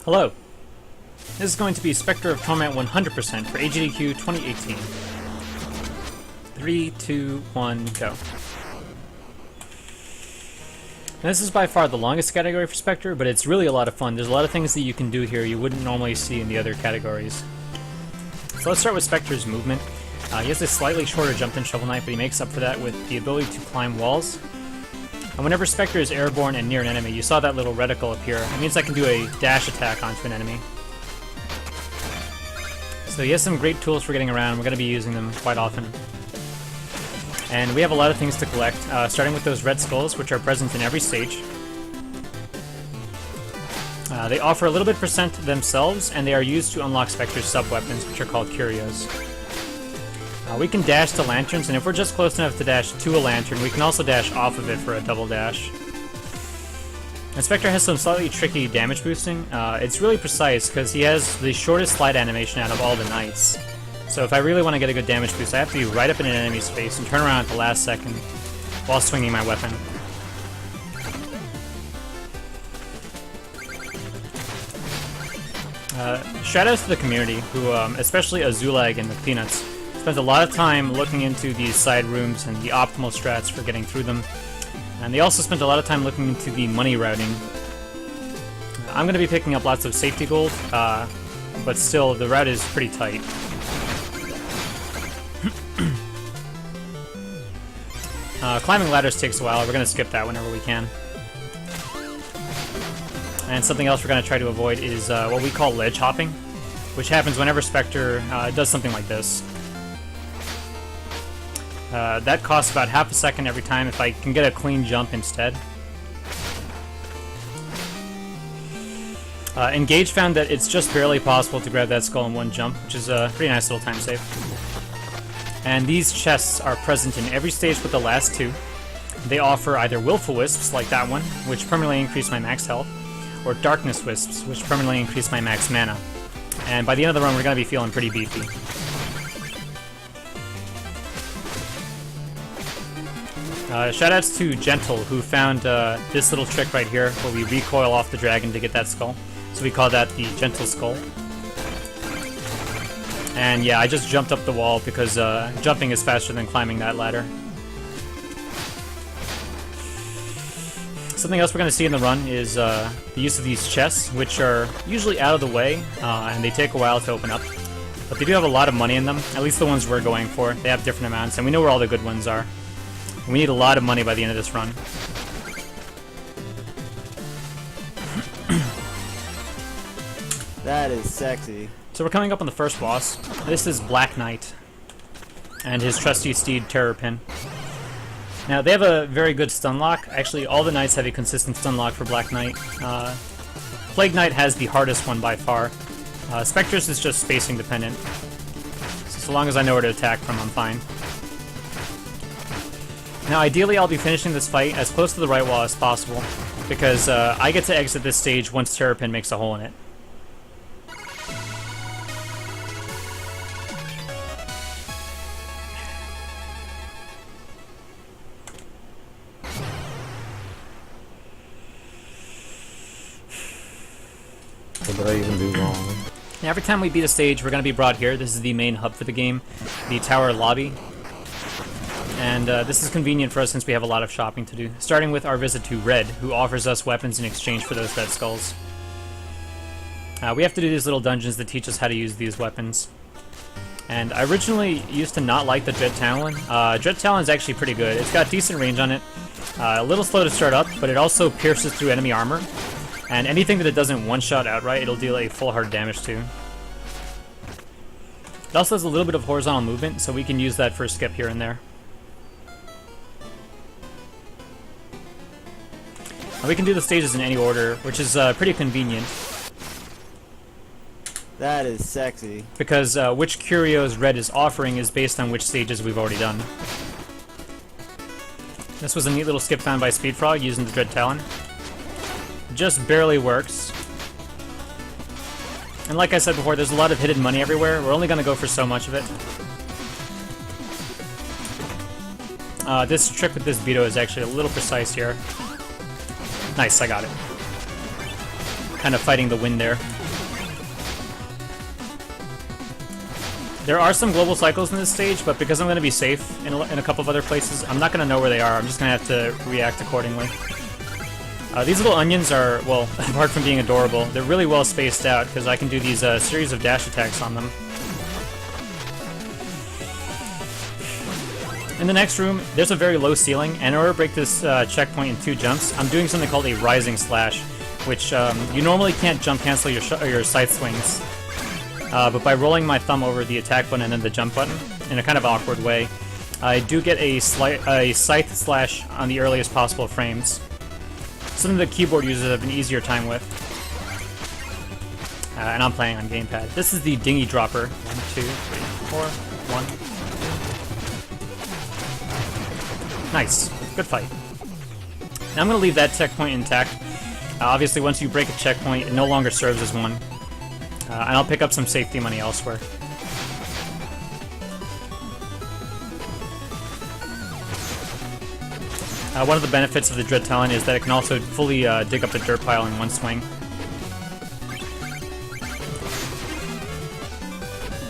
Hello. This is going to be Specter of Torment 100% for AGDQ 2018. 3, 2, 1, go. Now, this is by far the longest category for Specter, but it's really a lot of fun. There's a lot of things that you can do here you wouldn't normally see in the other categories. So let's start with Specter's movement. He has a slightly shorter jump than Shovel Knight, but he makes up for that with the ability to climb walls. And whenever Specter is airborne and near an enemy, you saw that little reticle appear. It means I can do a dash attack onto an enemy. So he has some great tools for getting around. We're going to be using them quite often. And we have a lot of things to collect, starting with those red skulls, which are present in every stage. They offer a little bit percent themselves, and they are used to unlock Specter's sub-weapons, which are called curios. We can dash to lanterns, and if we're just close enough to dash to a lantern, we can also dash off of it for a double dash. And Specter has some slightly tricky damage boosting. It's really precise because he has the shortest slide animation out of all the knights. So if I really want to get a good damage boost, I have to be right up in an enemy's face and turn around at the last second while swinging my weapon. Shoutouts to the community, who, especially Azulag and the Peanuts, spent a lot of time looking into these side rooms and the optimal strats for getting through them. And they also spent a lot of time looking into the money routing. I'm going to be picking up lots of safety gold, but still, the route is pretty tight. Climbing ladders takes a while. We're going to skip that whenever we can. And something else we're going to try to avoid is what we call ledge hopping, which happens whenever Specter does something like this. That costs about half a second every time if I can get a clean jump instead. Engage found that it's just barely possible to grab that skull in one jump, which is a pretty nice little time save. And these chests are present in every stage but the last two. They offer either Willful Wisps, like that one, which permanently increase my max health, or Darkness Wisps, which permanently increase my max mana. And by the end of the run, we're going to be feeling pretty beefy. Shoutouts to Gentle, who found this little trick right here, where we recoil off the dragon to get that skull. So we call that the Gentle Skull. And yeah, I just jumped up the wall because jumping is faster than climbing that ladder. Something else we're going to see in the run is the use of these chests, which are usually out of the way, and they take a while to open up. But they do have a lot of money in them, at least the ones we're going for. They have different amounts, and we know where all the good ones are. And we need a lot of money by the end of this run. That is sexy. So we're coming up on the first boss. This is Black Knight, and his trusty steed, Terrapin. Now, they have a very good stun lock. Actually, all the knights have a consistent stun lock for Black Knight. Plague Knight has the hardest one by far. Specter's is just spacing dependent. So long as I know where to attack from, I'm fine. Now, ideally, I'll be finishing this fight as close to the right wall as possible, because I get to exit this stage once Terrapin makes a hole in it. What did I even do wrong? Now, every time we beat a stage, we're going to be brought here. This is the main hub for the game, the tower lobby. And this is convenient for us since we have a lot of shopping to do, starting with our visit to Red, who offers us weapons in exchange for those red skulls. We have to do these little dungeons that teach us how to use these weapons. And I originally used to not like the Dread Talon. Dread Talon is actually pretty good. It's got decent range on it, a little slow to start up, but it also pierces through enemy armor. And anything that it doesn't one-shot outright, it'll deal a full hard damage to. It also has a little bit of horizontal movement, so we can use that for a skip here and there. We can do the stages in any order, which is pretty convenient. That is sexy. Because which curios Red is offering is based on which stages we've already done. This was a neat little skip found by Speedfrog using the Dread Talon. Just barely works. And like I said before, there's a lot of hidden money everywhere. We're only going to go for so much of it. This trick with this Beto is actually a little precise here. Nice, I got it. kind of fighting the wind there. There are some global cycles in this stage, but because I'm going to be safe in a couple of other places, I'm not going to know where they are. I'm just going to have to react accordingly. These little onions are, well, apart from being adorable, they're really well spaced out because I can do these series of dash attacks on them. In the next room, there's a very low ceiling, and in order to break this checkpoint in 2 jumps, I'm doing something called a rising slash, which you normally can't jump cancel your scythe swings. But by rolling my thumb over the attack button and then the jump button, in a kind of awkward way, I do get a scythe slash on the earliest possible frames. Something the keyboard users have an easier time with. And I'm playing on gamepad. This is the dinghy dropper. 1, 2, 3, 4, 1. Nice. Good fight. Now I'm going to leave that checkpoint intact. Obviously, once you break a checkpoint, it no longer serves as one. And I'll pick up some safety money elsewhere. One of the benefits of the Dread Talon is that it can also fully dig up the dirt pile in one swing.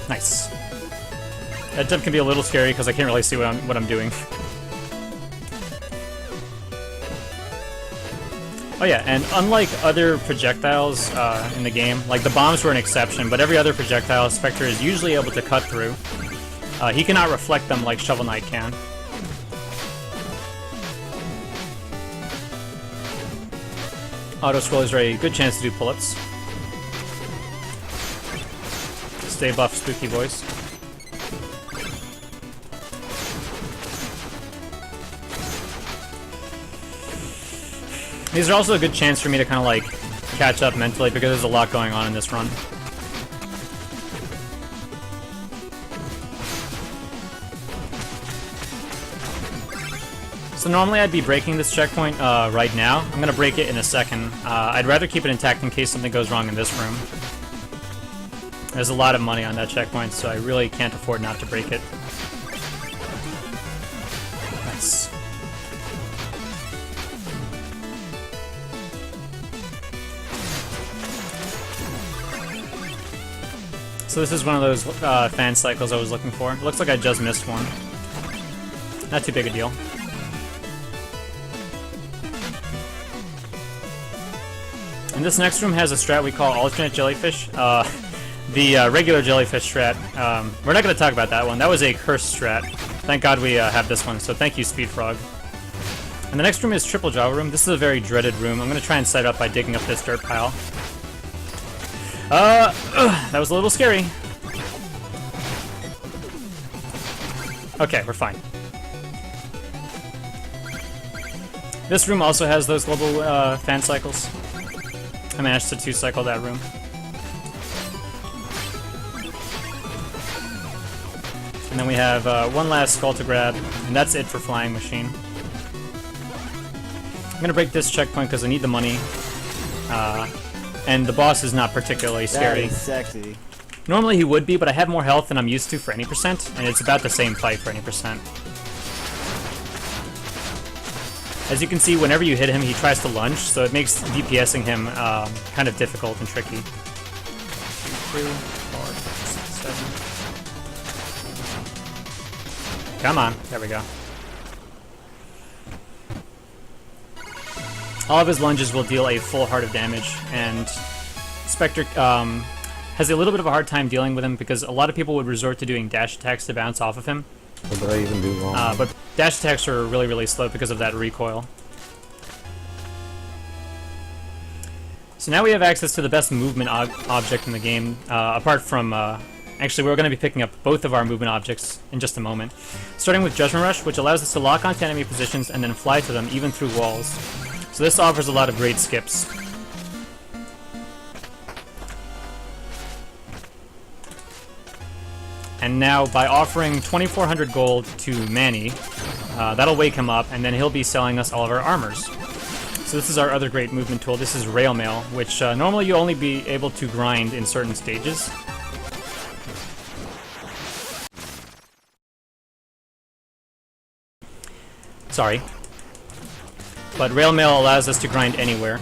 Nice. That jump can be a little scary because I can't really see what I'm doing. Oh yeah, and unlike other projectiles in the game, like the bombs were an exception, but every other projectile Specter is usually able to cut through. He cannot reflect them like Shovel Knight can. Auto-scrollers are a good chance to do pull-ups. Stay buff, spooky voice. These are also a good chance for me to kind of like catch up mentally because there's a lot going on in this run. So normally I'd be breaking this checkpoint right now. I'm going to break it in a second. I'd rather keep it intact in case something goes wrong in this room. There's a lot of money on that checkpoint, so I really can't afford not to break it. Nice. So this is one of those fan cycles I was looking for. It looks like I just missed one. Not too big a deal. And this next room has a strat we call alternate jellyfish. The regular jellyfish strat, we're not going to talk about that one. That was a cursed strat. Thank God we have this one, so thank you, Speedfrog. And the next room is Triple Java Room. This is a very dreaded room. I'm going to try and set it up by digging up this dirt pile. That was a little scary. Okay, we're fine. This room also has those global fan cycles. I managed to 2-cycle that room. And then we have one last skull to grab, and that's it for Flying Machine. I'm gonna break this checkpoint because I need the money. And the boss is not particularly scary. That is sexy. Normally he would be, but I have more health than I'm used to for any percent, and it's about the same fight for any percent. As you can see, whenever you hit him, he tries to lunge, so it makes DPSing him kind of difficult and tricky. 2, 4, 6, 7. Come on, there we go. All of his lunges will deal a full heart of damage, and Specter has a little bit of a hard time dealing with him because a lot of people would resort to doing dash attacks to bounce off of him. What did I even do wrong? But dash attacks are really, really slow because of that recoil. So now we have access to the best movement object in the game, apart from... actually, we're going to be picking up both of our movement objects in just a moment. Starting with Judgment Rush, which allows us to lock onto enemy positions and then fly to them even through walls. So this offers a lot of great skips. And now, by offering 2,400 gold to Manny, that'll wake him up, and then he'll be selling us all of our armors. So this is our other great movement tool. This is Rail Mail, which normally you'll only be able to grind in certain stages. Sorry. But Rail Mail allows us to grind anywhere.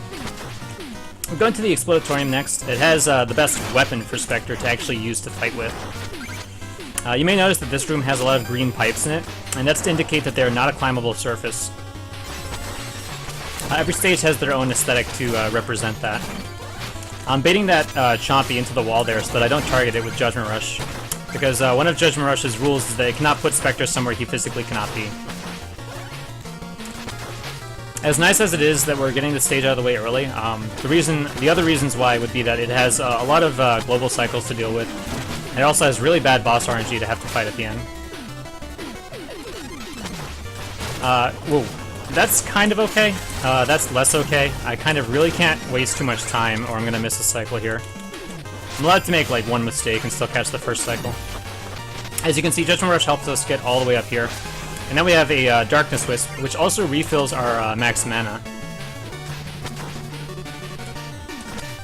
We're going to the Explodatorium next. It has the best weapon for Specter to actually use to fight with. You may notice that this room has a lot of green pipes in it, and that's to indicate that they're not a climbable surface. Every stage has their own aesthetic to represent that. I'm baiting that Chompy into the wall there so that I don't target it with Judgment Rush, because one of Judgment Rush's rules is that it cannot put Specter somewhere he physically cannot be. As nice as it is that we're getting the stage out of the way early, the other reasons why would be that it has a lot of global cycles to deal with. It also has really bad boss RNG to have to fight at the end. Whoa. That's kind of okay. That's less okay. I kind of really can't waste too much time or I'm gonna miss a cycle here. I'm allowed to make like one mistake and still catch the first cycle. As you can see, Judgment Rush helps us get all the way up here. And then we have a Darkness Wisp, which also refills our max mana.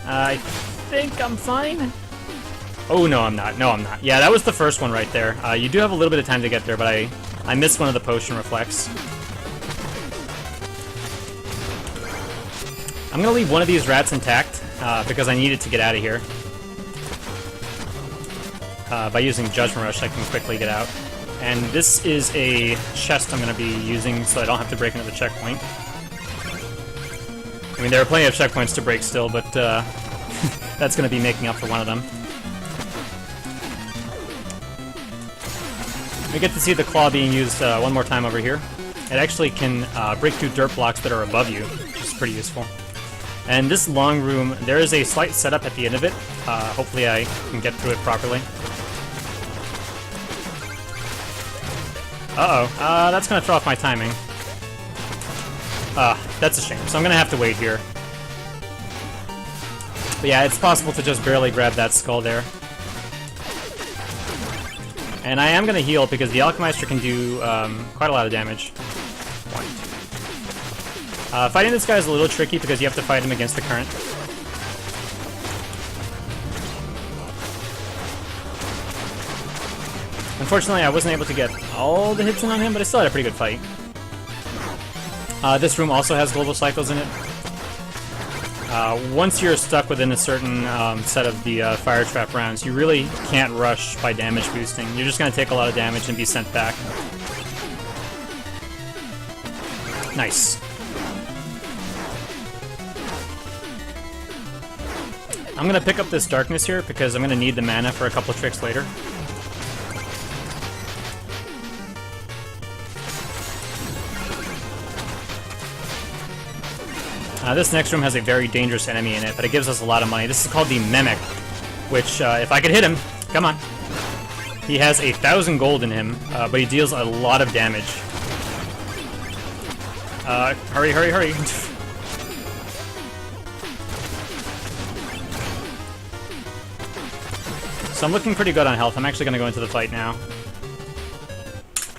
I think I'm fine. Oh, no, I'm not. No, I'm not. Yeah, that was the first one right there. You do have a little bit of time to get there, but I missed one of the potion reflects. I'm gonna leave one of these rats intact, because I need it to get out of here. By using Judgment Rush, I can quickly get out. And this is a chest I'm gonna be using so I don't have to break another checkpoint. I mean, there are plenty of checkpoints to break still, but that's gonna be making up for one of them. We get to see the claw being used one more time over here. It actually can break through dirt blocks that are above you, which is pretty useful. And this long room, there is a slight setup at the end of it. Hopefully I can get through it properly. Uh-oh. That's gonna throw off my timing. That's a shame. So I'm gonna have to wait here. But yeah, it's possible to just barely grab that skull there. And I am gonna heal because the Alchemeister can do quite a lot of damage. Fighting this guy is a little tricky because you have to fight him against the current. Unfortunately, I wasn't able to get all the hits in on him, but I still had a pretty good fight. This room also has global cycles in it. Once you're stuck within a certain set of the fire trap rounds, you really can't rush by damage boosting. You're just going to take a lot of damage and be sent back. Nice. I'm going to pick up this darkness here because I'm going to need the mana for a couple of tricks later. This next room has a very dangerous enemy in it, but it gives us a lot of money. This is called the Mimic, which, if I could hit him, come on. He has 1,000 gold in him, but he deals a lot of damage. Hurry, hurry, hurry. So I'm looking pretty good on health. I'm actually going to go into the fight now.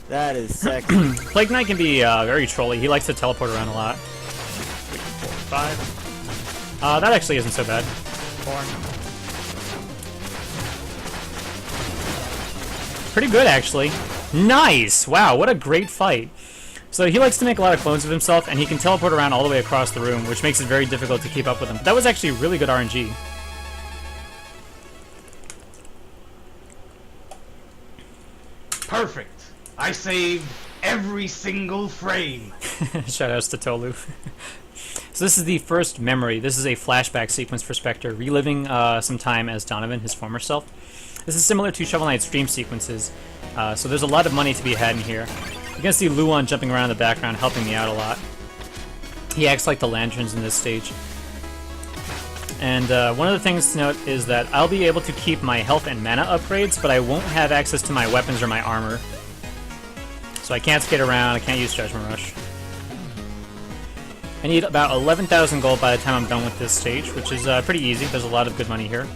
That is sexy. Plague Knight can be very trolly. He likes to teleport around a lot. 3, 4, 5. That actually isn't so bad. 4. Pretty good, actually. Nice! Wow, what a great fight. So he likes to make a lot of clones of himself, and he can teleport around all the way across the room, which makes it very difficult to keep up with him. But that was actually really good RNG. Perfect. I saved every single frame. Shoutouts to Tolu. So this is the first memory. This is a flashback sequence for Specter, reliving some time as Donovan, his former self. This is similar to Shovel Knight's stream sequences, so there's a lot of money to be had in here. You can see Luan jumping around in the background, helping me out a lot. He acts like the lanterns in this stage. And one of the things to note is that I'll be able to keep my health and mana upgrades, but I won't have access to my weapons or my armor. So I can't skate around, I can't use Judgment Rush. I need about 11,000 gold by the time I'm done with this stage, which is pretty easy. There's a lot of good money here.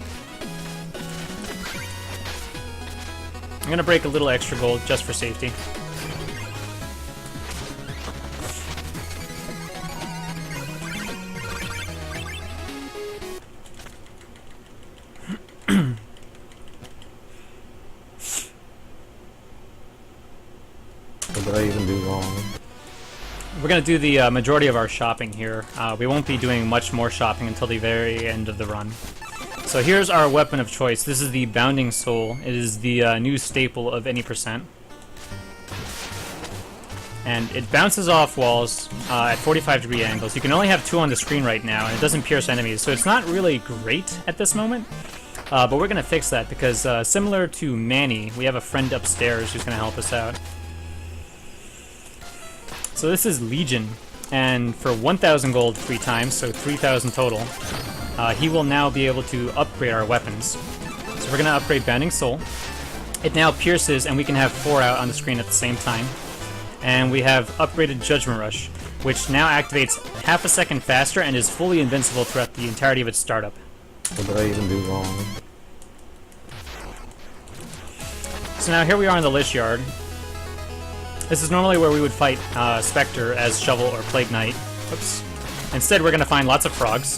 I'm gonna break a little extra gold just for safety. What did I even do wrong? we're gonna do the majority of our shopping here. We won't be doing much more shopping until the very end of the run. So here's our weapon of choice. This is the Bounding Soul. It is the new staple of any percent. And it bounces off walls at 45-degree angles. You can only have 2 on the screen right now, and it doesn't pierce enemies, so it's not really great at this moment. But we're going to fix that, because similar to Manny, we have a friend upstairs who's going to help us out. So this is Legion, and for 1,000 gold 3 times, so 3,000 total, he will now be able to upgrade our weapons. So we're going to upgrade Bounding Soul. It now pierces, and we can have 4 out on the screen at the same time. And we have upgraded Judgment Rush, which now activates half a second faster and is fully invincible throughout the entirety of its startup. What did I even do wrong? So now here we are in the Lich Yard. This is normally where we would fight Specter as Shovel or Plague Knight. Oops. Instead, we're going to find lots of frogs.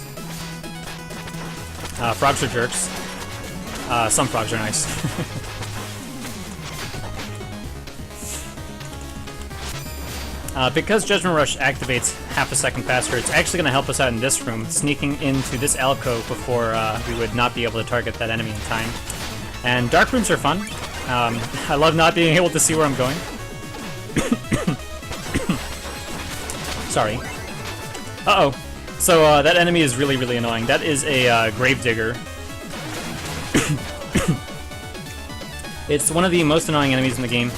Frogs are jerks. Some frogs are nice. Because Judgment Rush activates half a second faster, it's actually going to help us out in this room, sneaking into this alcove before we would not be able to target that enemy in time. And dark rooms are fun. I love not being able to see where I'm going. Sorry. Uh-oh. So that enemy is really, really annoying. That is a Gravedigger. It's one of the most annoying enemies in the game.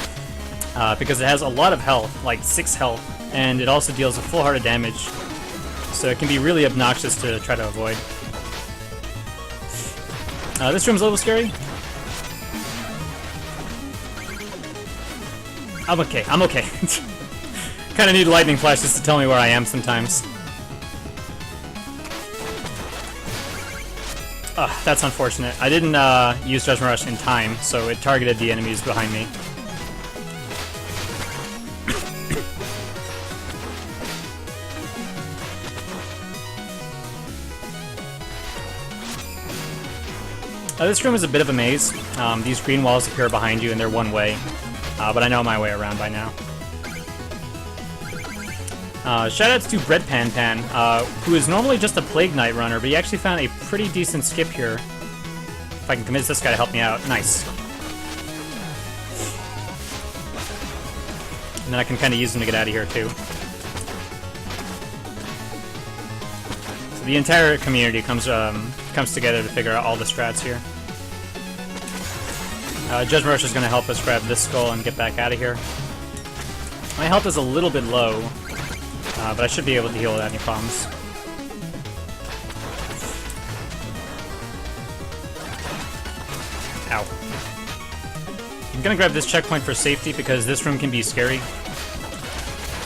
Because it has a lot of health, like 6 health, and it also deals a full heart of damage, so it can be really obnoxious to try to avoid. This room's a little scary. I'm okay, I'm okay. Kinda need lightning flashes to tell me where I am sometimes. That's unfortunate. I didn't use Judgment Rush in time, so it targeted the enemies behind me. This room is a bit of a maze. These green walls appear behind you and they're one way, but I know my way around by now. Shoutouts to Bread Pan Pan, who is normally just a Plague Knight runner, but he actually found a pretty decent skip here. If I can convince this guy to help me out. Nice. And then I can kind of use him to get out of here too. So the entire community comes together to figure out all the strats here. Judgment Rush is going to help us grab this skull and get back out of here. My health is a little bit low, but I should be able to heal without any problems. Ow. I'm going to grab this checkpoint for safety because this room can be scary.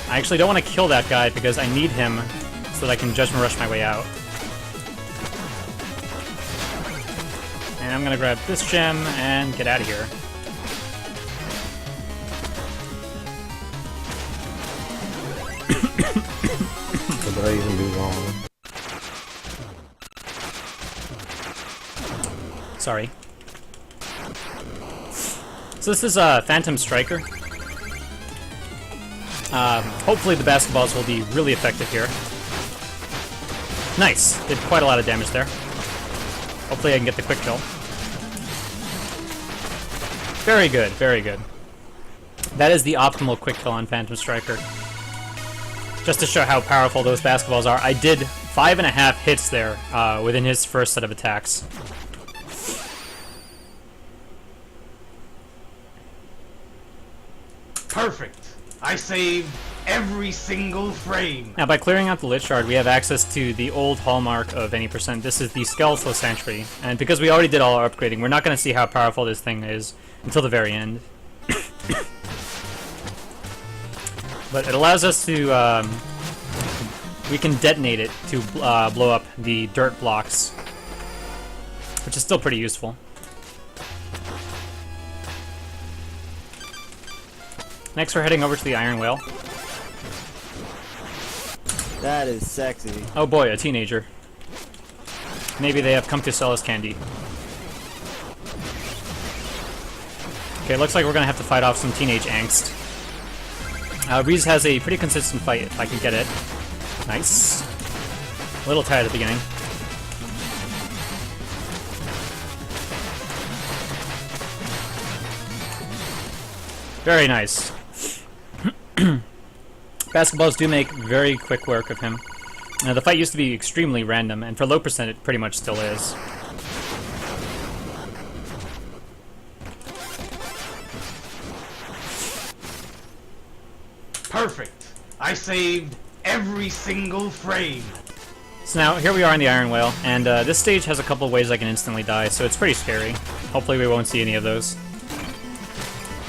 I actually don't want to kill that guy because I need him so that I can Judgment Rush my way out. And I'm gonna grab this gem and get out of here. What did I even do wrong? Sorry. So this is Phantom Striker. Hopefully the basketballs will be really effective here. Nice! Did quite a lot of damage there. Hopefully I can get the quick kill. Very good, very good. That is the optimal quick kill on Phantom Striker. Just to show how powerful those basketballs are, I did 5.5 hits there within his first set of attacks. Perfect. I saved every single frame. Now, by clearing out the Lich Shard, we have access to the old hallmark of any percent. This is the Skeletal Sanctuary, and because we already did all our upgrading, we're not going to see how powerful this thing is until the very end. But it allows us to, we can detonate it to blow up the dirt blocks, which is still pretty useful. Next, we're heading over to the Iron Whale. That is sexy. Oh boy, a teenager. Maybe they have come to sell us candy. Okay, looks like we're gonna have to fight off some teenage angst. Reese has a pretty consistent fight if I can get it. Nice. A little tired at the beginning. Very nice. Basketballs do make very quick work of him. The fight used to be extremely random, and for low percent it pretty much still is. Perfect. I saved every single frame. So now, here we are in the Iron Whale, and this stage has a couple of ways I can instantly die, so it's pretty scary. Hopefully we won't see any of those.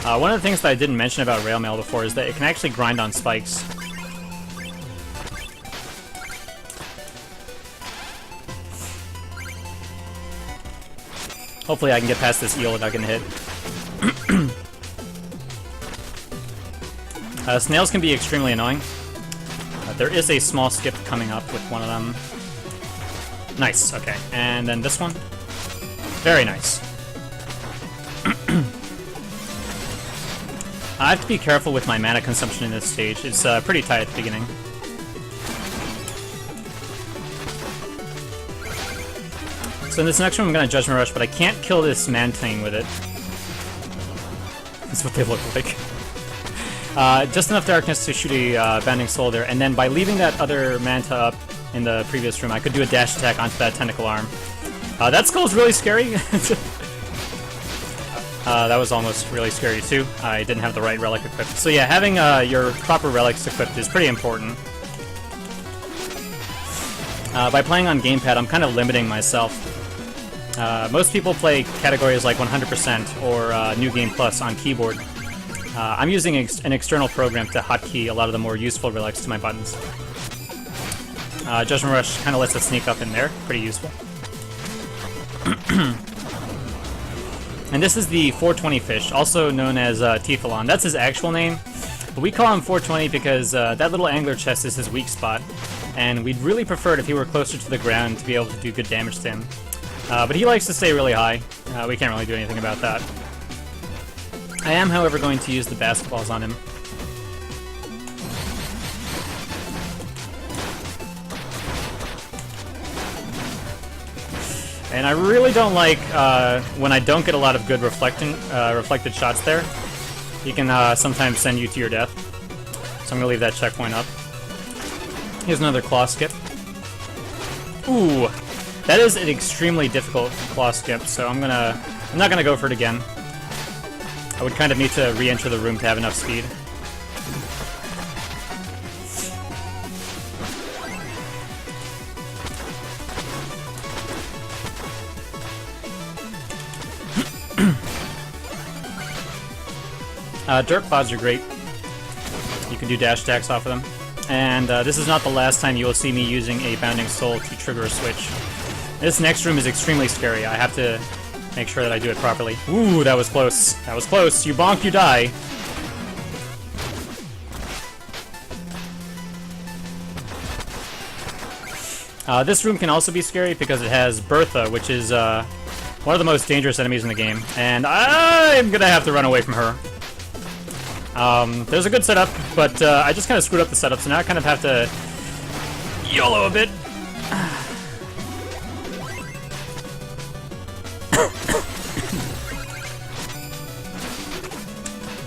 One of the things that I didn't mention about Rail Mail before is that it can actually grind on spikes. Hopefully I can get past this eel without getting hit. Snails can be extremely annoying. There is a small skip coming up with one of them. Nice, okay. And then this one. Very nice. I have to be careful with my mana consumption in this stage. It's pretty tight at the beginning. So in this next one I'm going to Judgment Rush, but I can't kill this man-thing with it. That's what they look like. Just enough darkness to shoot a Bounding Soul there, and then by leaving that other Manta up in the previous room, I could do a dash attack onto that Tentacle Arm. That skull's really scary. That was almost really scary too. I didn't have the right relic equipped. So yeah, having your proper relics equipped is pretty important. By playing on gamepad, I'm kind of limiting myself. Most people play categories like 100% or New Game Plus on keyboard. I'm using an external program to hotkey a lot of the more useful relics to my buttons. Judgment Rush kind of lets us sneak up in there. Pretty useful. And this is the 420 fish, also known as Teflon. That's his actual name. But we call him 420 because that little angler chest is his weak spot. And we'd really prefer it if he were closer to the ground to be able to do good damage to him. But he likes to stay really high. We can't really do anything about that. I am, however, going to use the basketballs on him. And I really don't like when I don't get a lot of good reflected shots there. He can sometimes send you to your death. So I'm gonna leave that checkpoint up. Here's another claw skip. Ooh, that is an extremely difficult claw skip. So I'm not gonna go for it again. I would kind of need to re-enter the room to have enough speed. Dirt pods are great. You can do dash attacks off of them. And this is not the last time you will see me using a Bounding Soul to trigger a switch. This next room is extremely scary. I have to make sure that I do it properly. Ooh, that was close. That was close. You bonk, you die. This room can also be scary because it has Bertha, which is one of the most dangerous enemies in the game. And I'm gonna have to run away from her. There's a good setup, but I just kind of screwed up the setup, so now I kind of have to YOLO a bit.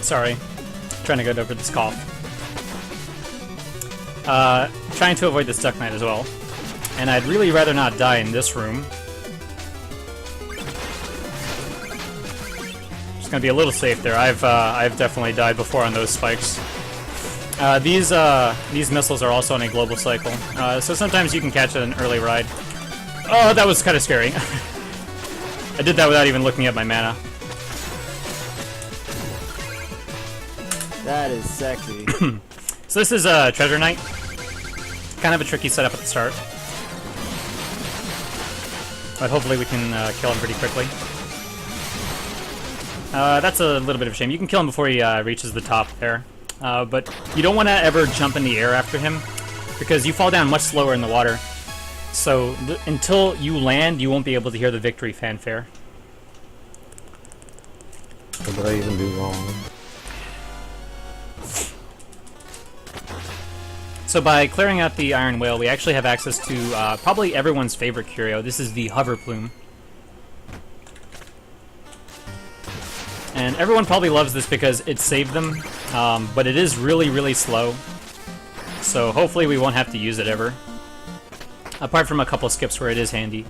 Sorry. Trying to get over this cough. Trying to avoid this Duck Knight as well. And I'd really rather not die in this room. Just gonna be a little safe there. I've definitely died before on those spikes. These missiles are also on a global cycle, so sometimes you can catch an early ride. Oh, that was kind of scary. I did that without even looking at my mana. That is sexy. So this is Treasure Knight. Kind of a tricky setup at the start. But hopefully we can kill him pretty quickly. That's a little bit of a shame. You can kill him before he reaches the top there. But you don't want to ever jump in the air after him, because you fall down much slower in the water. So until you land, you won't be able to hear the victory fanfare. What did I even do wrong? So by clearing out the Iron Whale, we actually have access to probably everyone's favorite curio. This is the Hover Plume. And everyone probably loves this because it saved them, but it is really, really slow. So hopefully we won't have to use it ever. Apart from a couple skips where it is handy.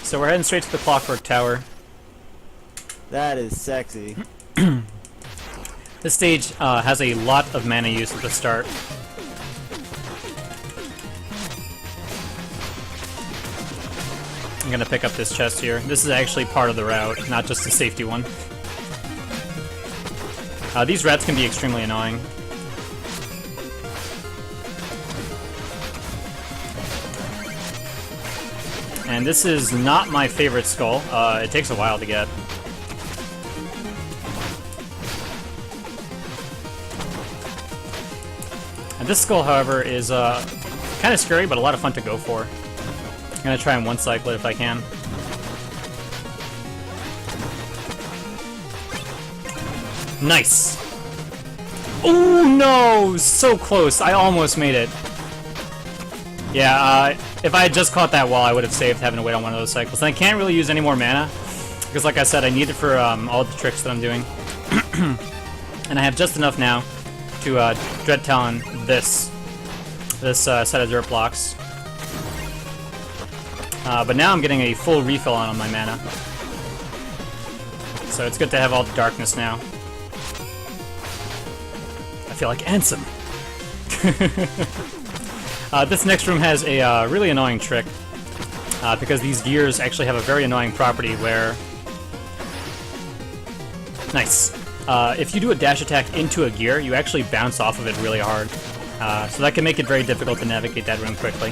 So we're heading straight to the Clockwork Tower. That is sexy. This stage has a lot of mana use at the start. I'm gonna pick up this chest here. This is actually part of the route, not just a safety one. These rats can be extremely annoying. And this is not my favorite skull. It takes a while to get. And this skull, however, is kind of scary, but a lot of fun to go for. I'm gonna try and one-cycle it if I can. Nice! Oh no! So close! I almost made it. Yeah, if I had just caught that wall, I would have saved having to wait on one of those cycles. And I can't really use any more mana, because like I said, I need it for all the tricks that I'm doing. And I have just enough now to Dread Talon this set of dirt blocks. But now I'm getting a full refill on my mana. So it's good to have all the darkness now. I feel like Ansem. This next room has a really annoying trick, because these gears actually have a very annoying property where... Nice. If you do a dash attack into a gear, you actually bounce off of it really hard. So that can make it very difficult to navigate that room quickly.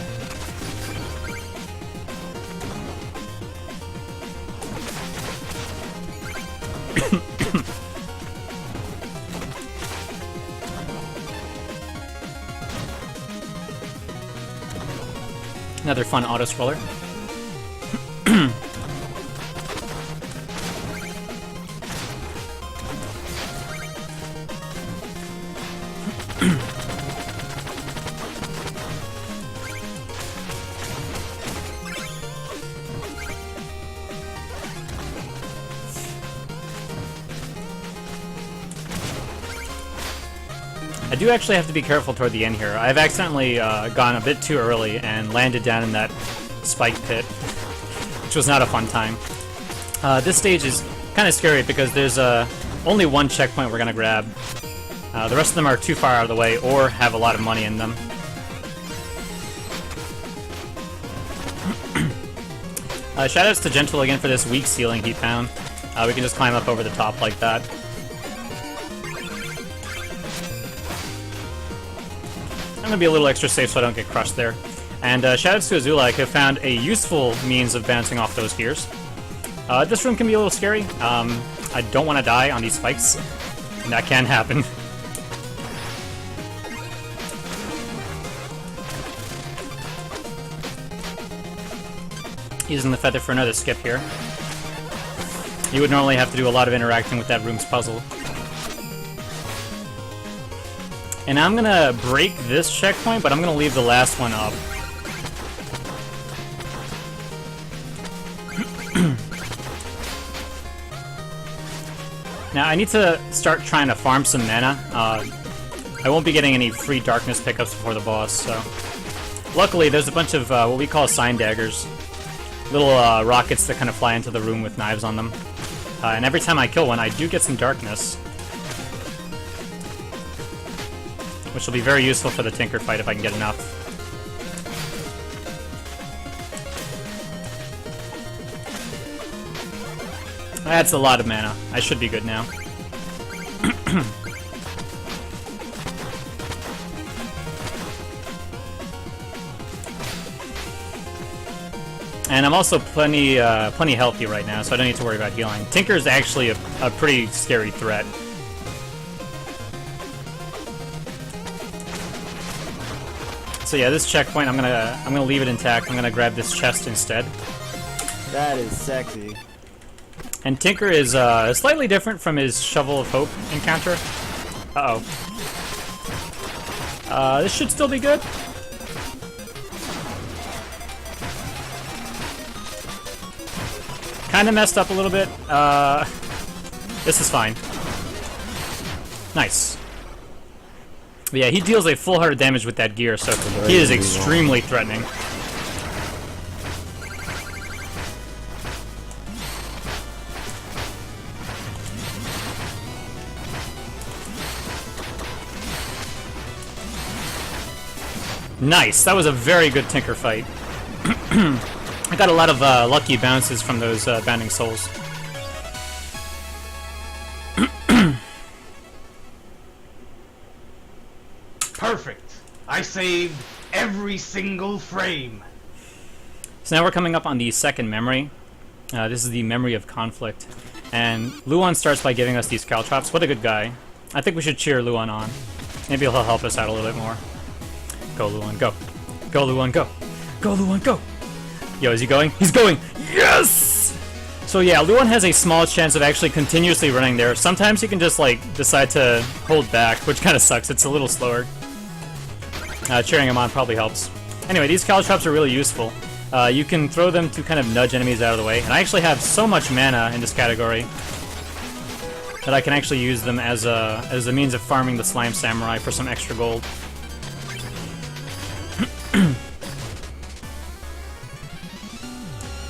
Another fun auto-scroller. I do actually have to be careful toward the end here. I've accidentally gone a bit too early and landed down in that spike pit, which was not a fun time. This stage is kind of scary because there's only one checkpoint we're going to grab. The rest of them are too far out of the way or have a lot of money in them. Shoutouts to Gentle again for this weak ceiling he found. We can just climb up over the top like that. I'm going to be a little extra safe so I don't get crushed there. And shoutouts to Azula, who found a useful means of bouncing off those gears. This room can be a little scary. I don't want to die on these spikes, and that can happen. Using the feather for another skip here. You would normally have to do a lot of interacting with that room's puzzle. And I'm gonna break this checkpoint, but I'm gonna leave the last one up. Now I need to start trying to farm some mana. I won't be getting any free darkness pickups before the boss, so... Luckily, there's a bunch of what we call sign daggers. Little rockets that kind of fly into the room with knives on them. And every time I kill one, I do get some darkness. Which will be very useful for the Tinker fight if I can get enough. That's a lot of mana. I should be good now. And I'm also plenty healthy right now, so I don't need to worry about healing. Tinker is actually a pretty scary threat. So yeah, this checkpoint, I'm gonna leave it intact. I'm gonna grab this chest instead. That is sexy. And Tinker is slightly different from his Shovel of Hope encounter. Uh-oh. This should still be good. Kind of messed up a little bit. This is fine. Nice. But yeah, he deals a full heart of damage with that gear, so he is extremely threatening. Nice, that was a very good Tinker fight. I got a lot of lucky bounces from those Bounding Souls. Perfect. I saved every single frame. So now we're coming up on the second memory. This is the Memory of Conflict. And Luan starts by giving us these Caltrops. What a good guy. I think we should cheer Luan on. Maybe he'll help us out a little bit more. Go, Luan, go. Go, Luan, go. Go, Luan, go. Yo, is he going? He's going! Yes! So yeah, Luan has a small chance of actually continuously running there. Sometimes he can just, like, decide to hold back, which kind of sucks. It's a little slower. Cheering him on probably helps. Anyway, these Caltrops are really useful. You can throw them to kind of nudge enemies out of the way. And I actually have so much mana in this category that I can actually use them as a means of farming the Slime Samurai for some extra gold.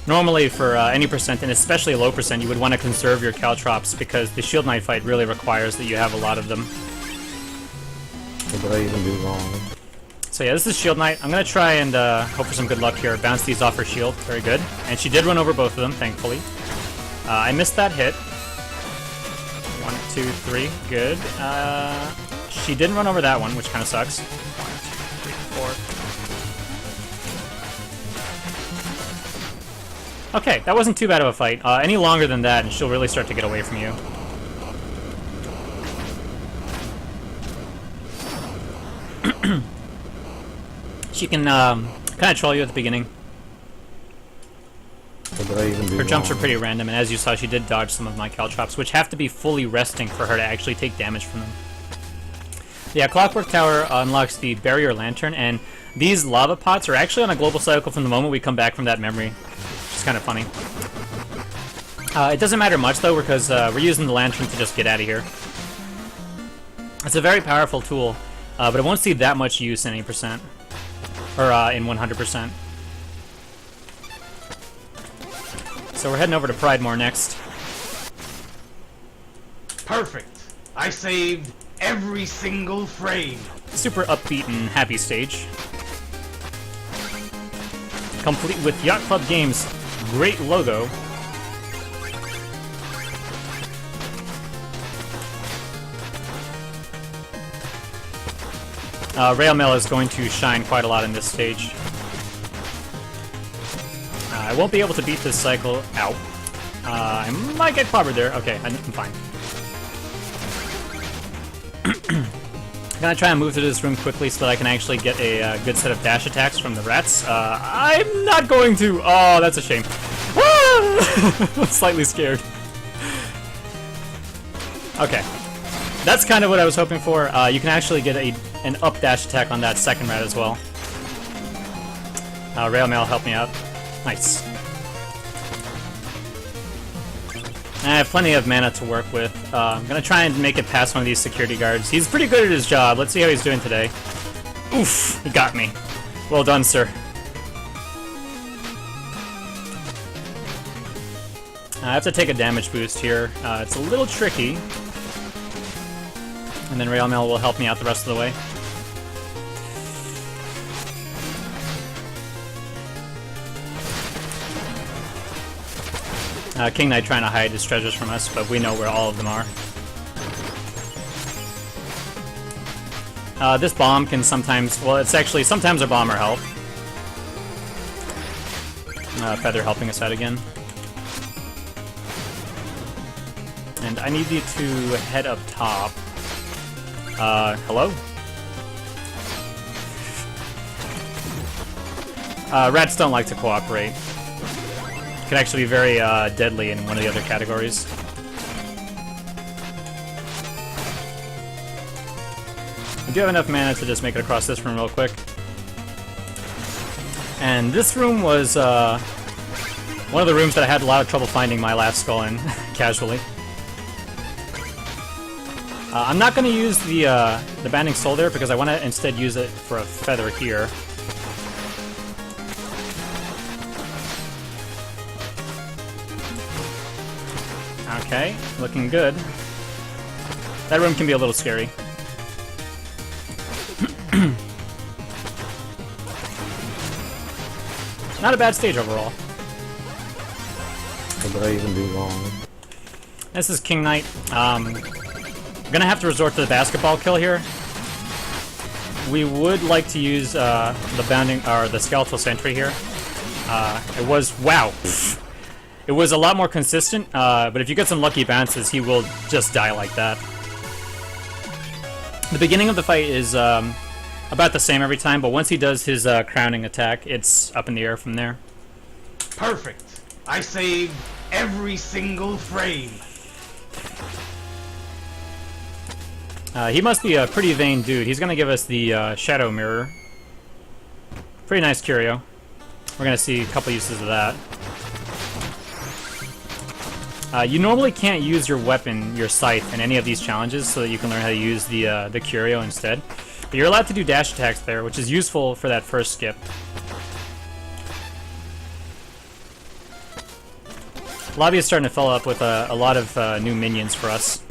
Normally, for any percent, and especially a low percent, you would want to conserve your Caltrops because the Shield Knight fight really requires that you have a lot of them. What did I even do wrong? So yeah, this is Shield Knight. I'm going to try and hope for some good luck here. Bounce these off her shield. Very good. And she did run over both of them, thankfully. I missed that hit. 1, 2, 3. Good. She didn't run over that one, which kind of sucks. 1, 2, 3, 4. Okay, that wasn't too bad of a fight. Any longer than that, and she'll really start to get away from you. She can kind of troll you at the beginning. What did I even do Her jumps are wrong? pretty random, and as you saw, she did dodge some of my Caltrops, which have to be fully resting for her to actually take damage from them. Yeah, Clockwork Tower unlocks the Barrier Lantern, and these lava pots are actually on a global cycle from the moment we come back from that memory. Which is kind of funny. It doesn't matter much, though, because we're using the Lantern to just get out of here. It's a very powerful tool, but it won't see that much use in 80%. Or in 100%. So we're heading over to Pridemore next. Perfect. I saved every single frame. Super upbeat and happy stage. Complete with Yacht Club Games' great logo. Railmail is going to shine quite a lot in this stage. I won't be able to beat this cycle. Ow. I might get clobbered there. Okay, I'm fine. I'm gonna try and move through this room quickly so that I can actually get a good set of dash attacks from the rats. I'm not going to! Oh, that's a shame. I'm slightly scared. Okay. That's kind of what I was hoping for. You can actually get an up dash attack on that second rat as well. Railmail help me out. Nice. I have plenty of mana to work with. I'm gonna try and make it past one of these security guards. He's pretty good at his job. Let's see how he's doing today. Oof! He got me. Well done, sir. I have to take a damage boost here. It's a little tricky. And then Railmail will help me out the rest of the way. King Knight trying to hide his treasures from us, but we know where all of them are. This bomb can sometimes... Well, it's actually... Sometimes a bomber help. Feather helping us out again. And I need you to head up top. Hello? Rats don't like to cooperate. Could actually be very deadly in one of the other categories. I do have enough mana to just make it across this room real quick. And this room was one of the rooms that I had a lot of trouble finding my last skull in, casually. I'm not going to use the Banding Soul there because I want to instead use it for a feather here. Okay, looking good. That room can be a little scary. Not a bad stage overall. What did I even do wrong? This is King Knight. Gonna have to resort to the basketball kill here. We would like to use the bounding or the skeletal sentry here. It was wow. It was a lot more consistent, but if you get some lucky bounces, he will just die like that. The beginning of the fight is about the same every time, but once he does his crowning attack, it's up in the air from there. Perfect. I saved every single frame. He must be a pretty vain dude. He's gonna give us the Shadow Mirror. Pretty nice curio. We're gonna see a couple uses of that. You normally can't use your weapon, your scythe, in any of these challenges, so that you can learn how to use the curio instead. But you're allowed to do dash attacks there, which is useful for that first skip. Lobby is starting to fill up with a lot of new minions for us.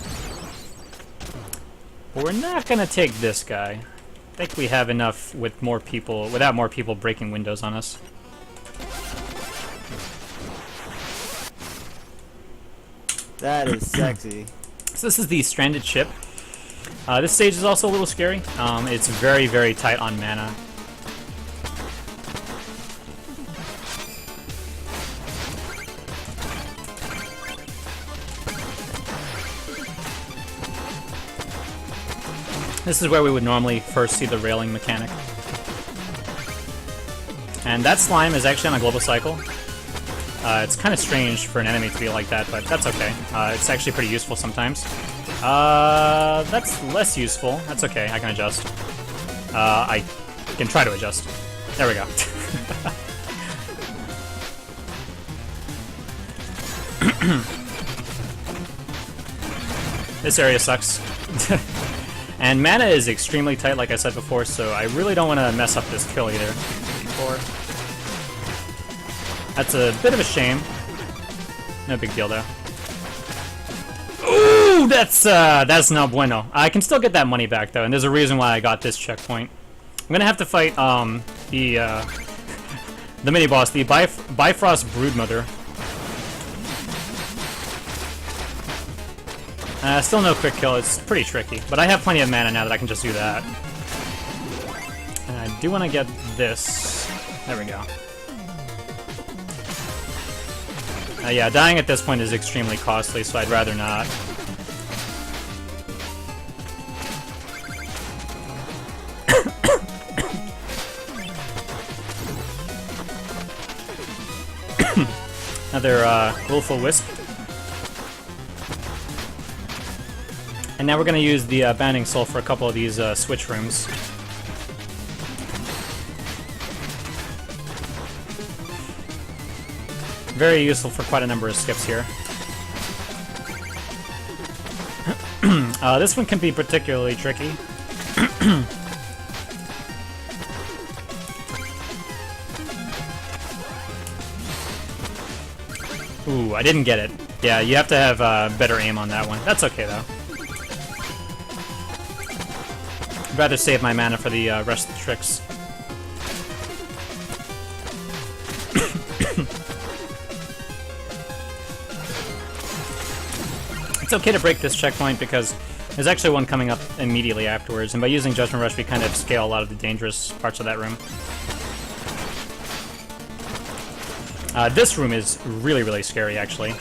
But we're not gonna take this guy. I think we have enough with more people, without more people breaking windows on us. That is sexy. So this is the Stranded Ship. This stage is also a little scary. It's very, very tight on mana. This is where we would normally first see the railing mechanic. And that slime is actually on a global cycle. It's kind of strange for an enemy to be like that, but that's okay. It's actually pretty useful sometimes. That's less useful. That's okay, I can adjust. I can try to adjust. There we go. This area sucks. And mana is extremely tight, like I said before, so I really don't want to mess up this kill either. 4. That's a bit of a shame. No big deal though. Ooh, that's no bueno. I can still get that money back though, and there's a reason why I got this checkpoint. I'm gonna have to fight the mini boss, the Bifrost Broodmother. Still no quick kill. It's pretty tricky, but I have plenty of mana now that I can just do that. And I do want to get this. There we go. Yeah, dying at this point is extremely costly, so I'd rather not. Another Willful Wisp. And now we're going to use the Banding Soul for a couple of these switch rooms. Very useful for quite a number of skips here. This one can be particularly tricky. Ooh, I didn't get it. Yeah, you have to have better aim on that one. That's okay, though. I'd rather save my mana for the rest of the tricks. It's okay to break this checkpoint because there's actually one coming up immediately afterwards, and by using Judgment Rush we kind of scale a lot of the dangerous parts of that room. This room is really, really scary, actually.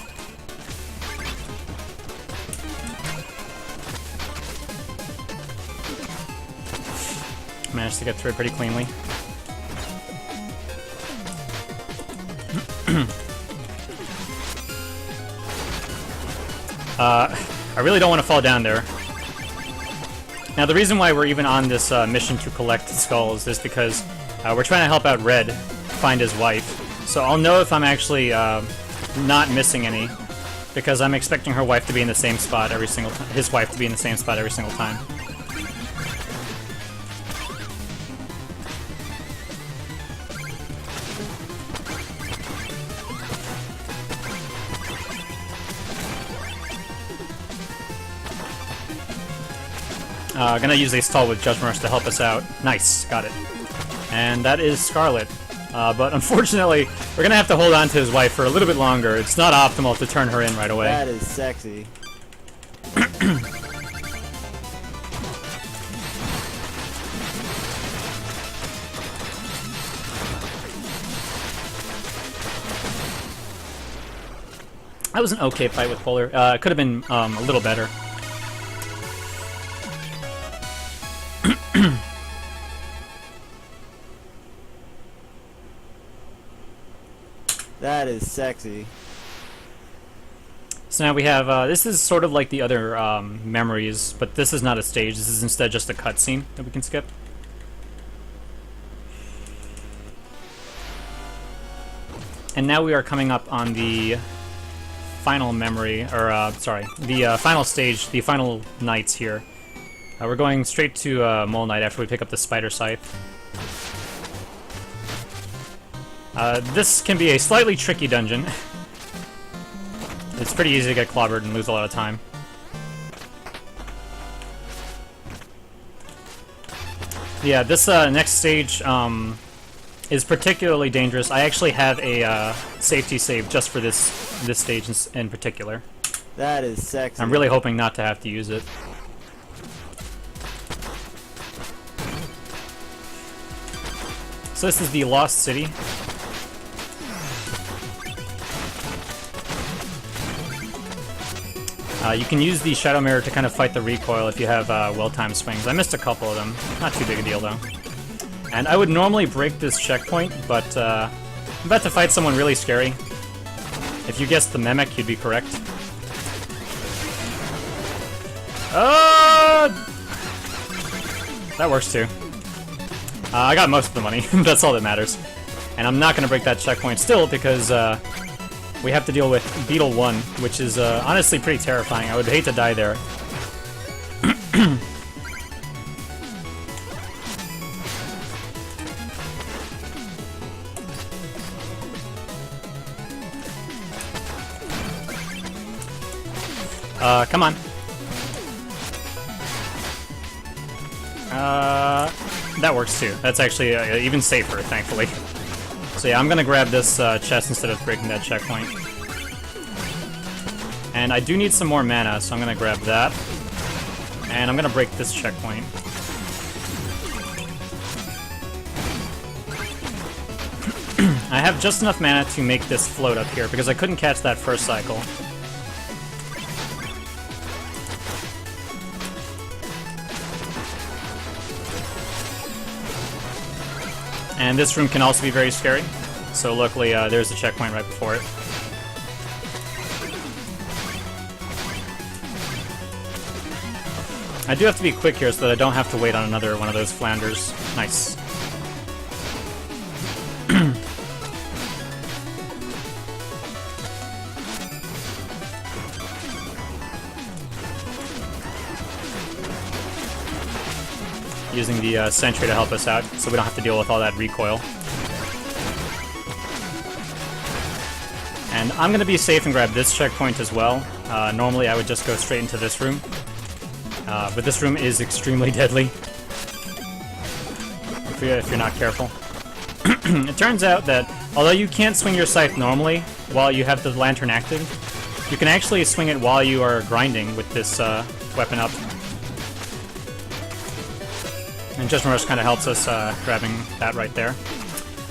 Managed to get through it pretty cleanly. I really don't want to fall down there. Now, the reason why we're even on this mission to collect skulls is because we're trying to help out Red find his wife. So I'll know if I'm actually not missing any, because I'm expecting her wife to be in the same spot every single time. His wife to be in the same spot every single time. Gonna use a stall with Judgment Rush to help us out. Nice, got it. And that is Scarlet. But unfortunately, we're gonna have to hold on to his wife for a little bit longer. It's not optimal to turn her in right away. That is sexy. That was an okay fight with Polar. It could have been a little better. That is sexy. So now we have, this is sort of like the other memories, but this is not a stage. This is instead just a cutscene that we can skip. And now we are coming up on the final memory, or sorry, the final stage, the final nights here. We're going straight to Mole Knight after we pick up the Spider Scythe. This can be a slightly tricky dungeon. It's pretty easy to get clobbered and lose a lot of time. Yeah, this next stage is particularly dangerous. I actually have a safety save just for this stage in particular. That is sexy. I'm really hoping not to have to use it. So this is the Lost City. You can use the Shadow Mirror to kind of fight the recoil if you have well-timed swings. I missed a couple of them. Not too big a deal, though. And I would normally break this checkpoint, but I'm about to fight someone really scary. If you guessed the Mimic, you'd be correct. That works, too. I got most of the money. That's all that matters. And I'm not going to break that checkpoint still, because we have to deal with Beetle 1, which is honestly pretty terrifying. I would hate to die there. Come on. That works too. That's actually even safer, thankfully. So yeah, I'm gonna grab this chest instead of breaking that checkpoint. And I do need some more mana, so I'm gonna grab that. And I'm gonna break this checkpoint. I have just enough mana to make this float up here, because I couldn't catch that first cycle. And this room can also be very scary, so luckily there's a checkpoint right before it. I do have to be quick here so that I don't have to wait on another one of those Flanders. Nice. Using the sentry to help us out, so we don't have to deal with all that recoil. And I'm gonna be safe and grab this checkpoint as well. Normally I would just go straight into this room. But this room is extremely deadly. If you're not careful. It turns out that, although you can't swing your scythe normally while you have the lantern active, you can actually swing it while you are grinding with this weapon up. And Judgment Rush kind of helps us grabbing that right there.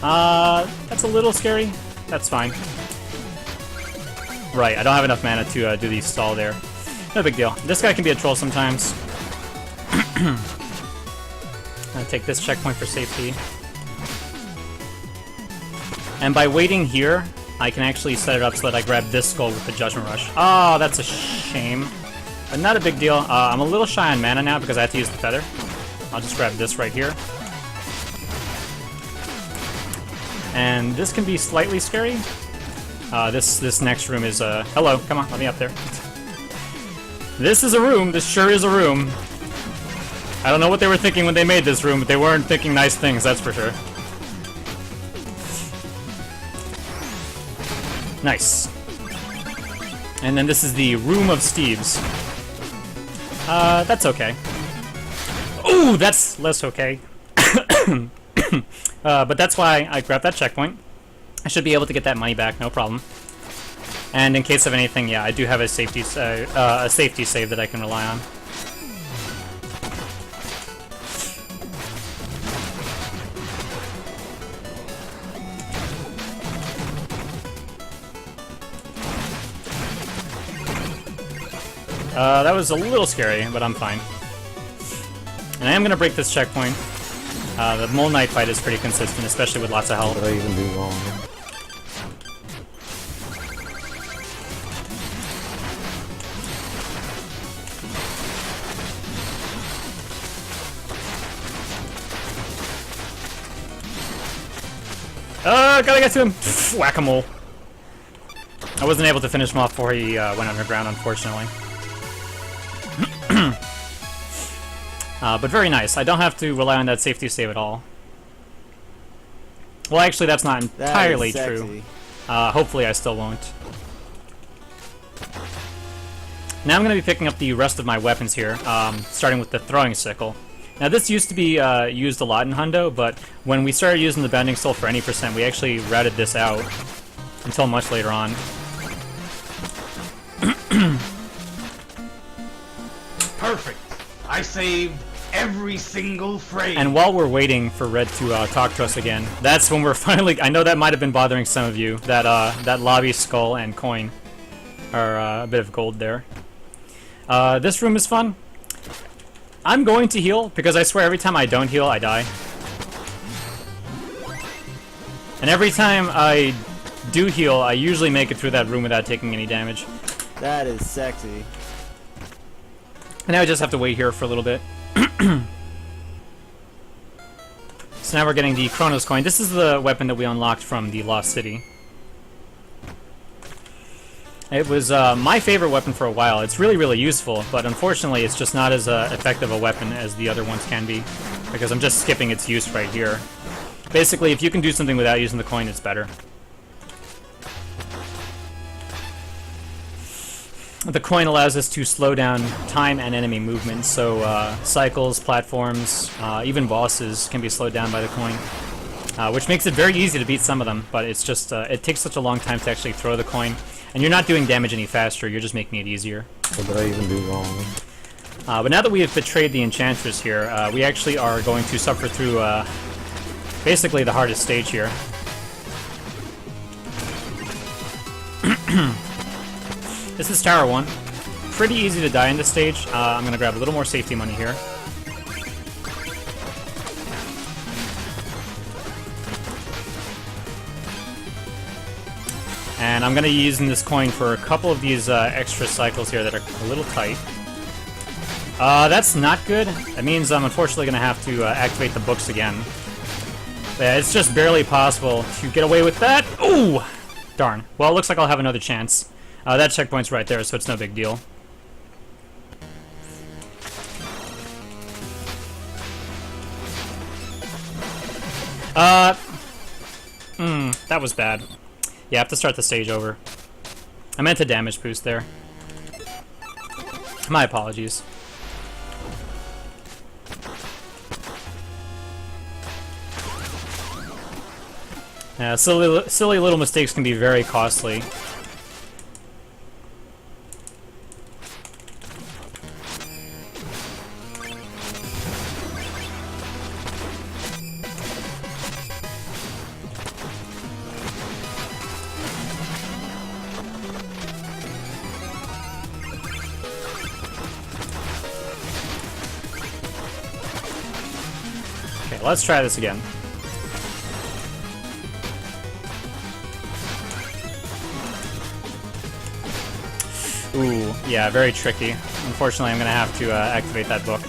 That's a little scary. That's fine. Right, I don't have enough mana to do the stall there. No big deal. This guy can be a troll sometimes. I'll take this checkpoint for safety. And by waiting here, I can actually set it up so that I grab this skull with the Judgment Rush. Oh, that's a shame. But not a big deal. I'm a little shy on mana now because I have to use the feather. I'll just grab this right here. And this can be slightly scary. This next room is, hello, come on, let me up there. This is a room, this sure is a room. I don't know what they were thinking when they made this room, but they weren't thinking nice things, that's for sure. Nice. And then this is the Room of Steves. That's okay. Ooh, that's less okay. But that's why I grabbed that checkpoint. I should be able to get that money back, no problem. And in case of anything, yeah, I do have a safety save that I can rely on. That was a little scary, but I'm fine. And I am gonna break this checkpoint. The Mole Knight fight is pretty consistent, especially with lots of health. What did I even do wrong? Gotta get to him! Whack-a-mole. I wasn't able to finish him off before he went underground, unfortunately. But very nice. I don't have to rely on that safety save at all. Well, actually, that's not entirely true. Hopefully, I still won't. Now I'm going to be picking up the rest of my weapons here, starting with the throwing sickle. Now, this used to be used a lot in Hundo, but when we started using the Bending Soul for any percent, we actually routed this out until much later on. Perfect. I saved every single frame. And while we're waiting for Red to talk to us again, that's when we're finally... I know that might have been bothering some of you, that that lobby skull and coin are a bit of gold there. This room is fun. I'm going to heal, because I swear every time I don't heal, I die. And every time I do heal, I usually make it through that room without taking any damage. That is sexy. And now I just have to wait here for a little bit. So now we're getting the Chronos coin. This is the weapon that we unlocked from the Lost City. It was my favorite weapon for a while. It's really, really useful, but unfortunately it's just not as effective a weapon as the other ones can be, because I'm just skipping its use right here. Basically, if you can do something without using the coin, it's better. The coin allows us to slow down time and enemy movement, so cycles, platforms, even bosses can be slowed down by the coin. Which makes it very easy to beat some of them, but it's just, it takes such a long time to actually throw the coin. And you're not doing damage any faster, you're just making it easier. What did I even do wrong? But now that we have betrayed the Enchantress here, we actually are going to suffer through basically the hardest stage here. This is Tower 1. Pretty easy to die in this stage. I'm going to grab a little more safety money here. And I'm going to be using this coin for a couple of these extra cycles here that are a little tight. That's not good. That means I'm unfortunately going to have to activate the books again. But yeah, it's just barely possible to get away with that. Ooh! Darn. Well, it looks like I'll have another chance. That checkpoint's right there, so it's no big deal. That was bad. Yeah, I have to start the stage over. I meant to damage boost there. My apologies. Yeah, silly little mistakes can be very costly. Okay, let's try this again. Ooh, yeah, very tricky. Unfortunately, I'm gonna have to activate that book.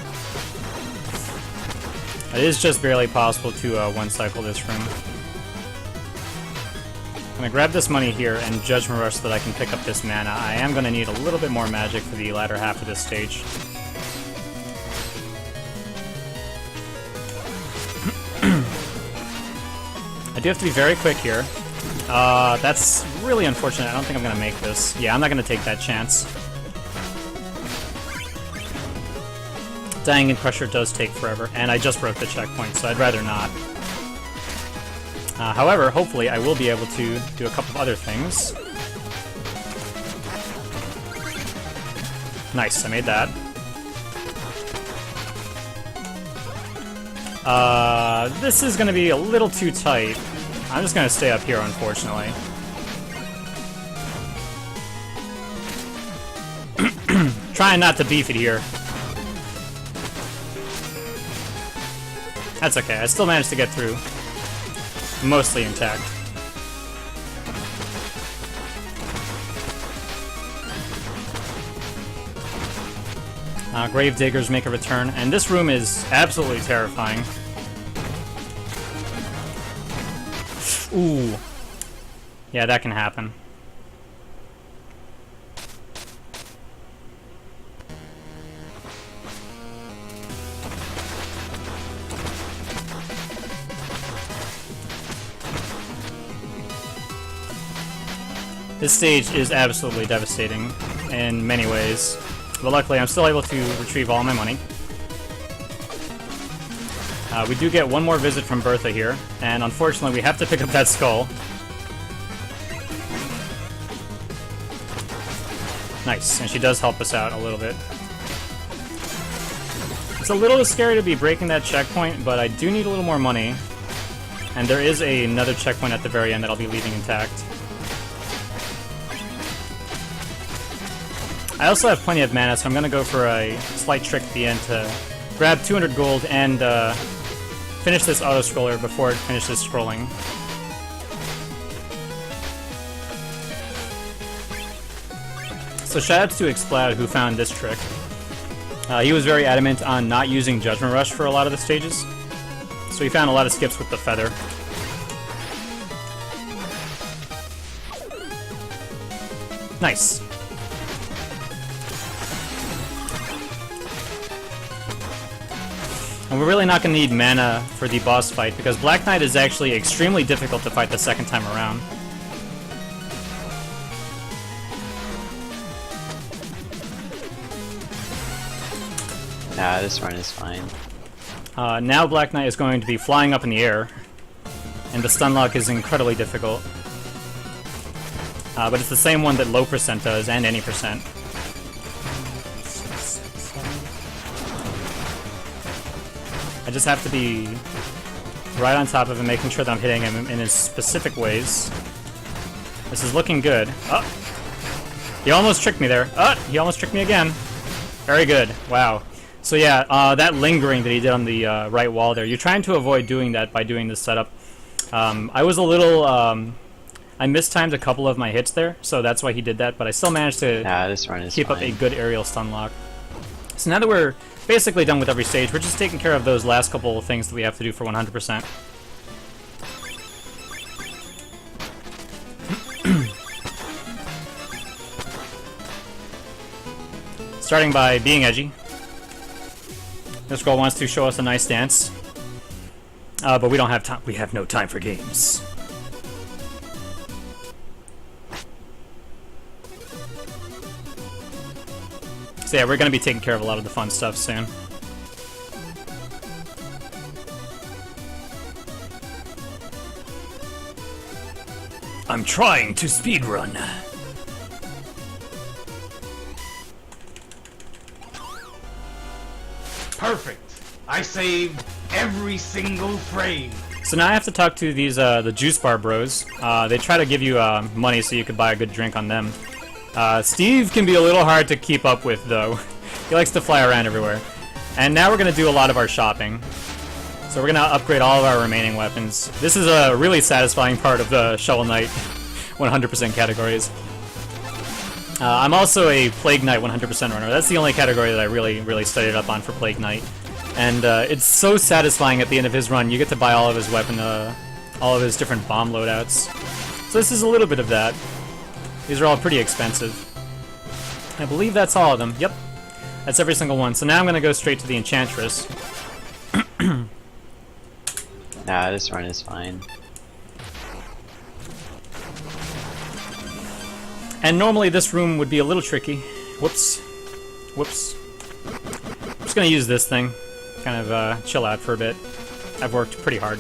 It is just barely possible to one-cycle this room. I'm gonna grab this money here and Judgment Rush so that I can pick up this mana. I am gonna need a little bit more magic for the latter half of this stage. I do have to be very quick here. That's really unfortunate. I don't think I'm gonna make this. Yeah, I'm not gonna take that chance. Dying in pressure does take forever, and I just broke the checkpoint, so I'd rather not. However, hopefully I will be able to do a couple of other things. Nice, I made that. This is gonna be a little too tight. I'm just gonna stay up here, unfortunately. Trying not to beef it here. That's okay, I still managed to get through. Mostly intact. Grave Diggers make a return, and this room is absolutely terrifying. Ooh. Yeah, that can happen. This stage is absolutely devastating in many ways, but luckily I'm still able to retrieve all my money. We do get one more visit from Bertha here, and unfortunately we have to pick up that skull. Nice, and she does help us out a little bit. It's a little scary to be breaking that checkpoint, but I do need a little more money. And there is another checkpoint at the very end that I'll be leaving intact. I also have plenty of mana, so I'm going to go for a slight trick at the end to grab 200 gold and finish this auto-scroller before it finishes scrolling. So shoutouts to Exploud who found this trick. He was very adamant on not using Judgment Rush for a lot of the stages, so he found a lot of skips with the feather. Nice. And we're really not going to need mana for the boss fight, because Black Knight is actually extremely difficult to fight the second time around. Nah, this run is fine. Now Black Knight is going to be flying up in the air, and the stun lock is incredibly difficult. But it's the same one that low percent does, and any percent. I just have to be right on top of him, making sure that I'm hitting him in his specific ways. This is looking good. Oh! He almost tricked me there. Oh! He almost tricked me again. Very good. Wow. So yeah, that lingering that he did on the right wall there, you're trying to avoid doing that by doing this setup. I was a little... I mistimed a couple of my hits there, so that's why he did that, but I still managed to This run is keep fine. up a good aerial stun lock. So now that we're basically done with every stage, we're just taking care of those last couple of things that we have to do for 100%. Starting by being edgy. This girl wants to show us a nice dance. But we don't have time. We have no time for games. So yeah, we're going to be taking care of a lot of the fun stuff soon. I'm trying to speedrun. Perfect. I saved every single frame. So now I have to talk to these the juice bar bros. They try to give you money so you could buy a good drink on them. Steve can be a little hard to keep up with, though. He likes to fly around everywhere. And now we're going to do a lot of our shopping. So we're going to upgrade all of our remaining weapons. This is a really satisfying part of the Shovel Knight 100% categories. I'm also a Plague Knight 100% runner. That's the only category that I really studied up on for Plague Knight. And it's so satisfying at the end of his run. You get to buy all of his all of his different bomb loadouts. So this is a little bit of that. These are all pretty expensive. I believe that's all of them. Yep. That's every single one. So now I'm going to go straight to the Enchantress. Nah, this run is fine. And normally this room would be a little tricky. Whoops. Whoops. I'm just going to use this thing. Kind of chill out for a bit. I've worked pretty hard.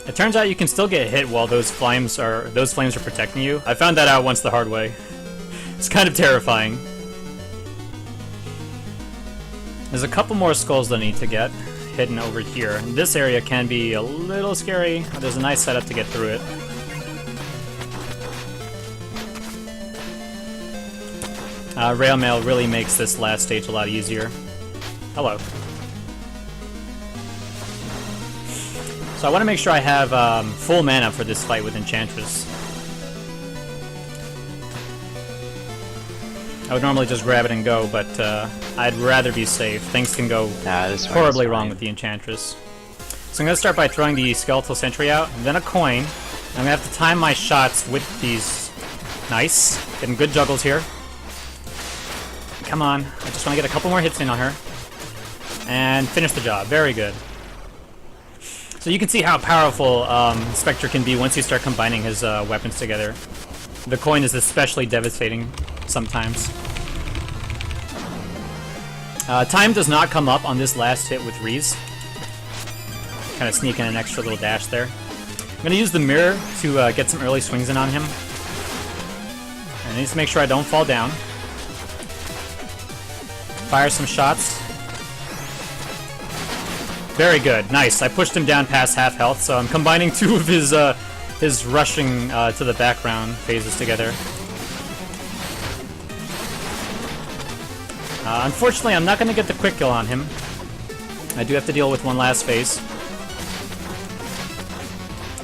It turns out you can still get hit while those flames are protecting you. I found that out once the hard way. It's kind of terrifying. There's a couple more skulls that I need to get hidden over here. This area can be a little scary. There's a nice setup to get through it. Rail mail really makes this last stage a lot easier. Hello. So I want to make sure I have full mana for this fight with Enchantress. I would normally just grab it and go, but I'd rather be safe. Things can go horribly wrong with the Enchantress. So I'm going to start by throwing the Skeletal Sentry out, and then a coin. I'm going to have to time my shots with these. Nice. Getting good juggles here. Come on. I just want to get a couple more hits in on her. And finish the job. Very good. So you can see how powerful Specter can be once you start combining his weapons together. The coin is especially devastating sometimes. Time does not come up on this last hit with Reese. Kind of sneak in an extra little dash there. I'm going to use the mirror to get some early swings in on him. And I need to make sure I don't fall down. Fire some shots. Very good. Nice. I pushed him down past half health, so I'm combining two of his rushing to the background phases together. Unfortunately, I'm not going to get the quick kill on him. I do have to deal with one last phase.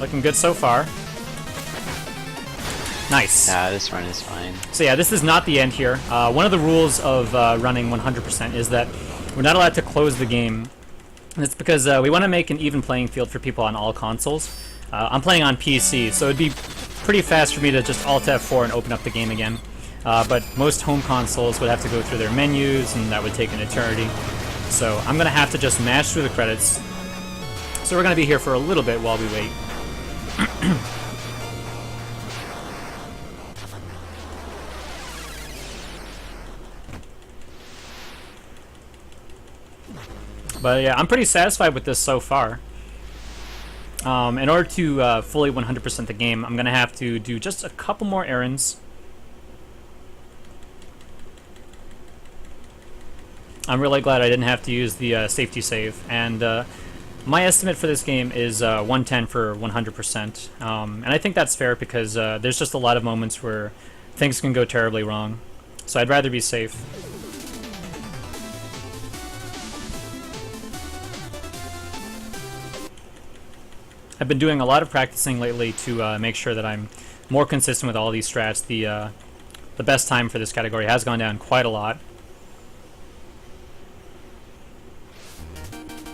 Looking good so far. Nice. Nah, this run is fine. So yeah, this is not the end here. One of the rules of running 100% is that we're not allowed to close the game. And it's because we want to make an even playing field for people on all consoles. I'm playing on PC, so it'd be pretty fast for me to just Alt F4 and open up the game again. But most home consoles would have to go through their menus, and that would take an eternity. So I'm going to have to just mash through the credits. So we're going to be here for a little bit while we wait. But yeah, I'm pretty satisfied with this so far. In order to fully 100% the game, I'm going to have to do just a couple more errands. I'm really glad I didn't have to use the safety save. And my estimate for this game is 110 for 100%. And I think that's fair because there's just a lot of moments where things can go terribly wrong. So I'd rather be safe. I've been doing a lot of practicing lately to make sure that I'm more consistent with all these strats. The best time for this category has gone down quite a lot.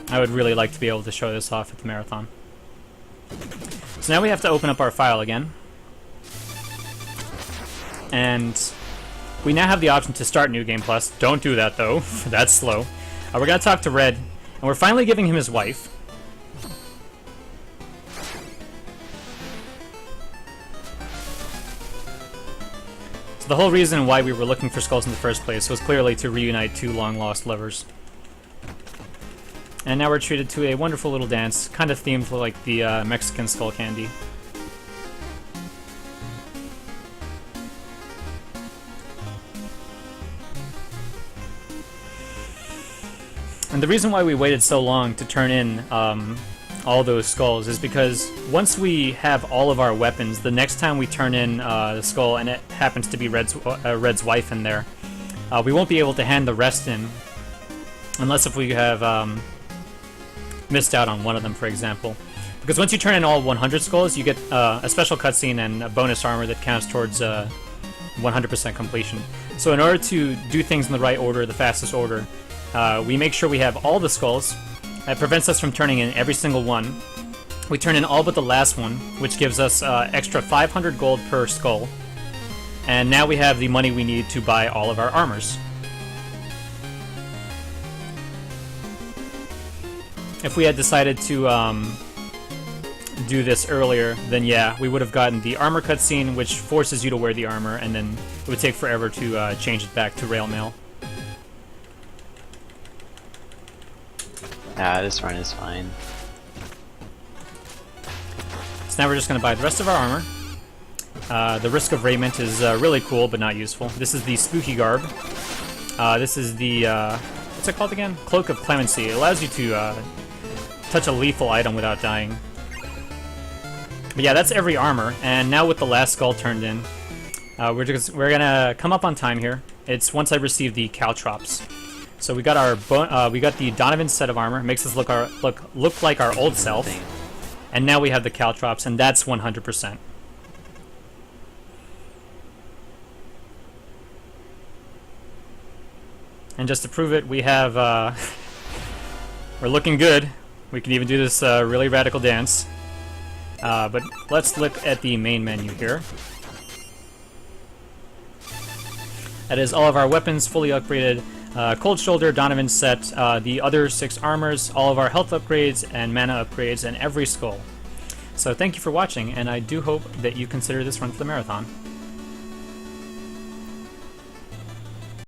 I would really like to be able to show this off at the marathon. So now we have to open up our file again. And we now have the option to start New Game Plus. Don't do that though, that's slow. We're going to talk to Red, and we're finally giving him his wife. So the whole reason why we were looking for skulls in the first place was clearly to reunite two long-lost lovers. And now we're treated to a wonderful little dance, kind of themed like the Mexican skull candy. And the reason why we waited so long to turn in all those skulls is because once we have all of our weapons, the next time we turn in the skull and it happens to be Red's wife in there, We won't be able to hand the rest in unless if we have missed out on one of them, for example. Because once you turn in all 100 skulls, you get a special cutscene and a bonus armor that counts towards 100% completion. So in order to do things in the right order, the fastest order, we make sure we have all the skulls. That prevents us from turning in every single one. We turn in all but the last one, which gives us extra 500 gold per skull. And now we have the money we need to buy all of our armors. If we had decided to do this earlier, then yeah, we would have gotten the armor cutscene, which forces you to wear the armor, and then it would take forever to change it back to rail mail. Nah, this run is fine. So now we're just going to buy the rest of our armor. The Risk of Raiment is really cool, but not useful. This is the Spooky Garb. This is the, what's it called again? Cloak of Clemency. It allows you to touch a lethal item without dying. But yeah, that's every armor, and now with the last skull turned in, we're gonna come up on time here. It's once I receive the caltrops. So we got our we got the Donovan set of armor. It makes us look like our old self, and now we have the caltrops, and that's 100%. And just to prove it, we have we're looking good. We can even do this really radical dance. But let's look at the main menu here. That is all of our weapons fully upgraded. Cold Shoulder, Donovan set, the other 6 armors, all of our health upgrades and mana upgrades, and every skull. So thank you for watching, and I do hope that you consider this run for the marathon.